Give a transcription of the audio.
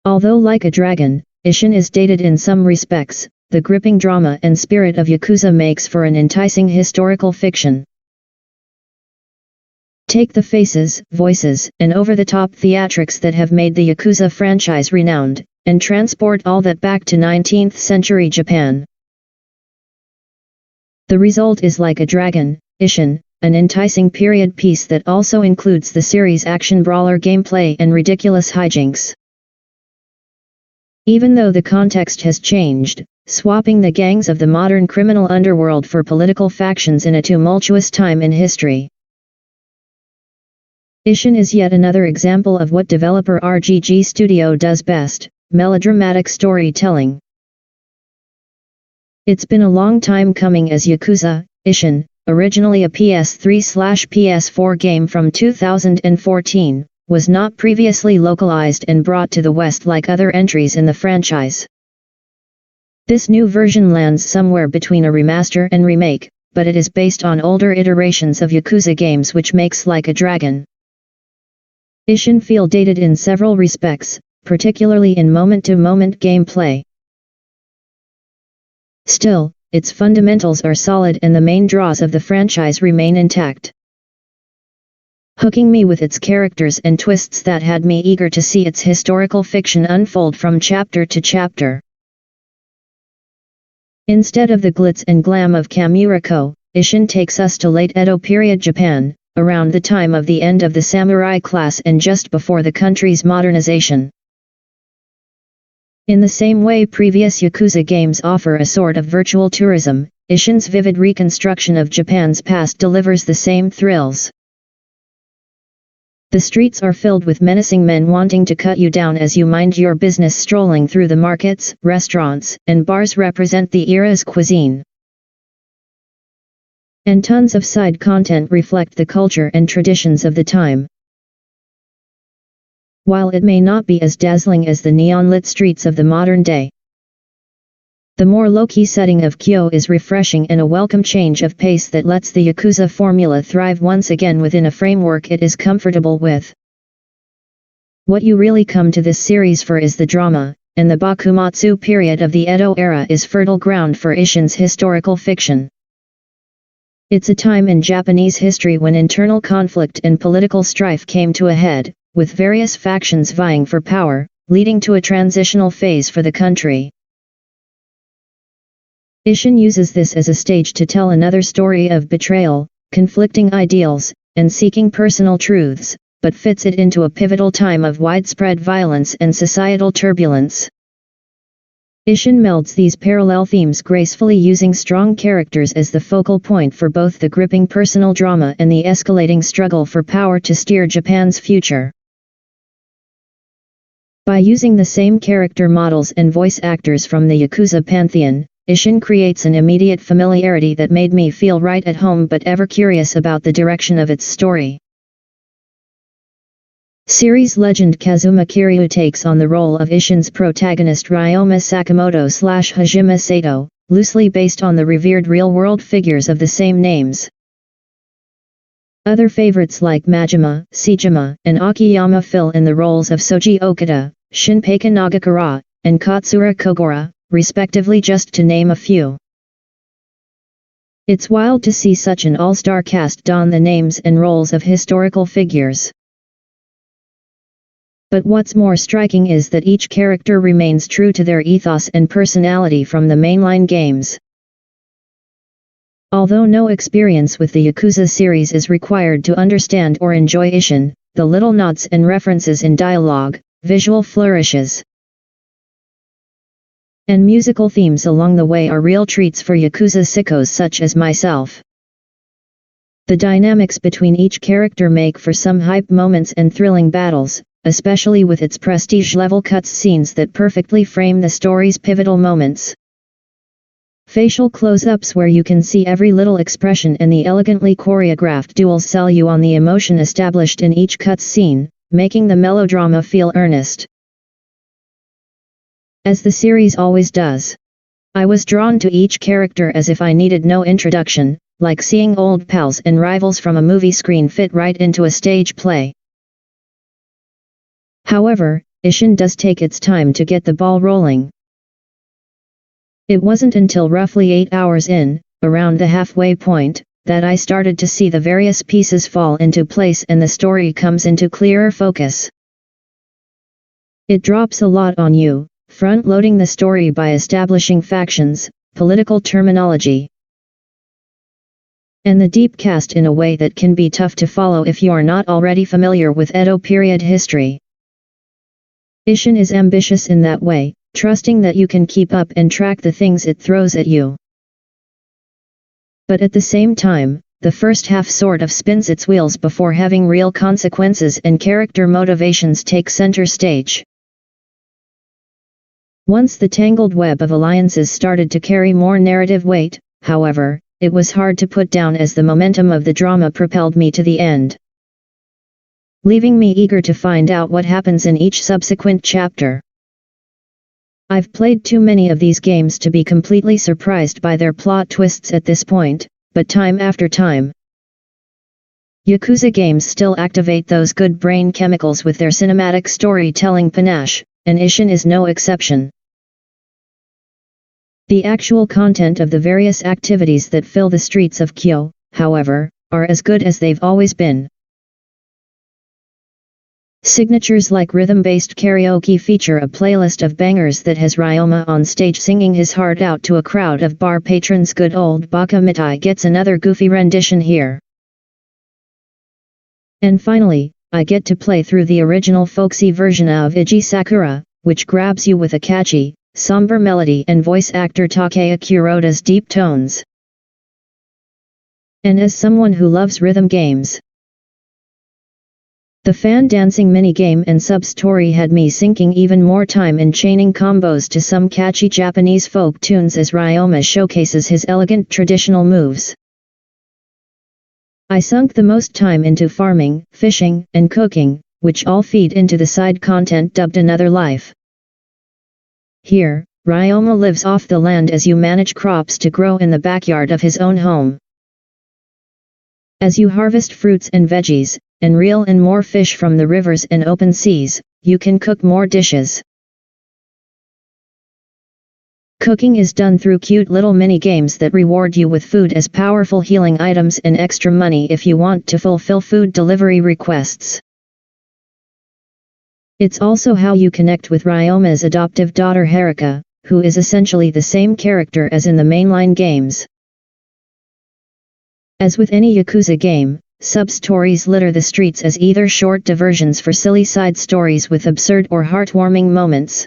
Although like a dragon, Ishin is dated in some respects, the gripping drama and spirit of Yakuza makes for an enticing historical fiction. Take the faces, voices, and over-the-top theatrics that have made the Yakuza franchise renowned, and transport all that back to 19th century Japan. The result is Like a Dragon, Ishin, an enticing period piece that also includes the series' action brawler gameplay and ridiculous hijinks. Even though the context has changed, swapping the gangs of the modern criminal underworld for political factions in a tumultuous time in history. Ishin is yet another example of what developer RGG Studio does best, melodramatic storytelling. It's been a long time coming, as Yakuza, Ishin, originally a PS3/PS4 game from 2014, was not previously localized and brought to the West like other entries in the franchise. This new version lands somewhere between a remaster and remake, but it is based on older iterations of Yakuza games, which makes Like a Dragon, Ishin feel dated in several respects, particularly in moment-to-moment gameplay. Still, its fundamentals are solid and the main draws of the franchise remain intact, hooking me with its characters and twists that had me eager to see its historical fiction unfold from chapter to chapter. Instead of the glitz and glam of Kamurocho, Ishin takes us to late Edo period Japan, around the time of the end of the samurai class and just before the country's modernization. In the same way previous Yakuza games offer a sort of virtual tourism, Ishin's vivid reconstruction of Japan's past delivers the same thrills. The streets are filled with menacing men wanting to cut you down as you mind your business, strolling through the markets, restaurants, and bars represent the era's cuisine. And tons of side content reflect the culture and traditions of the time. While it may not be as dazzling as the neon-lit streets of the modern day, the more low-key setting of Kyo is refreshing and a welcome change of pace that lets the Yakuza formula thrive once again within a framework it is comfortable with. What you really come to this series for is the drama, and the Bakumatsu period of the Edo era is fertile ground for Ishin's historical fiction. It's a time in Japanese history when internal conflict and political strife came to a head, with various factions vying for power, leading to a transitional phase for the country. Ishin uses this as a stage to tell another story of betrayal, conflicting ideals, and seeking personal truths, but fits it into a pivotal time of widespread violence and societal turbulence. Ishin melds these parallel themes gracefully, using strong characters as the focal point for both the gripping personal drama and the escalating struggle for power to steer Japan's future. By using the same character models and voice actors from the Yakuza pantheon, Ishin creates an immediate familiarity that made me feel right at home but ever curious about the direction of its story. Series legend Kazuma Kiryu takes on the role of Ishin's protagonist Ryoma Sakamoto/Hajime Sato, loosely based on the revered real-world figures of the same names. Other favorites like Majima, Sejima, and Akiyama fill in the roles of Soji Okada, Shinpei Nagakura, and Katsura Kogura, respectively, just to name a few. It's wild to see such an all-star cast don the names and roles of historical figures. But what's more striking is that each character remains true to their ethos and personality from the mainline games. Although no experience with the Yakuza series is required to understand or enjoy Ishin, the little nods and references in dialogue, visual flourishes, and musical themes along the way are real treats for Yakuza sickos such as myself. The dynamics between each character make for some hype moments and thrilling battles, especially with its prestige-level cutscenes that perfectly frame the story's pivotal moments. Facial close-ups where you can see every little expression and the elegantly choreographed duels sell you on the emotion established in each cutscene, making the melodrama feel earnest. As the series always does, I was drawn to each character as if I needed no introduction, like seeing old pals and rivals from a movie screen fit right into a stage play. However, Ishin does take its time to get the ball rolling. It wasn't until roughly 8 hours in, around the halfway point, that I started to see the various pieces fall into place and the story comes into clearer focus. It drops a lot on you, front-loading the story by establishing factions, political terminology, and the deep cast in a way that can be tough to follow if you are not already familiar with Edo period history. Ishin is ambitious in that way, trusting that you can keep up and track the things it throws at you. But at the same time, the first half sort of spins its wheels before having real consequences and character motivations take center stage. Once the tangled web of alliances started to carry more narrative weight, however, it was hard to put down as the momentum of the drama propelled me to the end, leaving me eager to find out what happens in each subsequent chapter. I've played too many of these games to be completely surprised by their plot twists at this point, but time after time, Yakuza games still activate those good brain chemicals with their cinematic storytelling panache, and Ishin is no exception. The actual content of the various activities that fill the streets of Kyo, however, are as good as they've always been. Signatures like rhythm-based karaoke feature a playlist of bangers that has Ryoma on stage singing his heart out to a crowd of bar patrons. Good old Baka Mitai gets another goofy rendition here. And finally, I get to play through the original folksy version of Iji Sakura, which grabs you with a catchy, somber melody and voice actor Takaya Kuroda's deep tones. And as someone who loves rhythm games, the fan dancing minigame and sub-story had me sinking even more time in chaining combos to some catchy Japanese folk tunes as Ryoma showcases his elegant traditional moves. I sunk the most time into farming, fishing, and cooking, which all feed into the side content dubbed Another Life. Here, Ryoma lives off the land as you manage crops to grow in the backyard of his own home. As you harvest fruits and veggies, and reel in more fish from the rivers and open seas, you can cook more dishes. Cooking is done through cute little mini-games that reward you with food as powerful healing items and extra money if you want to fulfill food delivery requests. It's also how you connect with Ryoma's adoptive daughter Haruka, who is essentially the same character as in the mainline games. As with any Yakuza game, sub-stories litter the streets as either short diversions for silly side stories with absurd or heartwarming moments,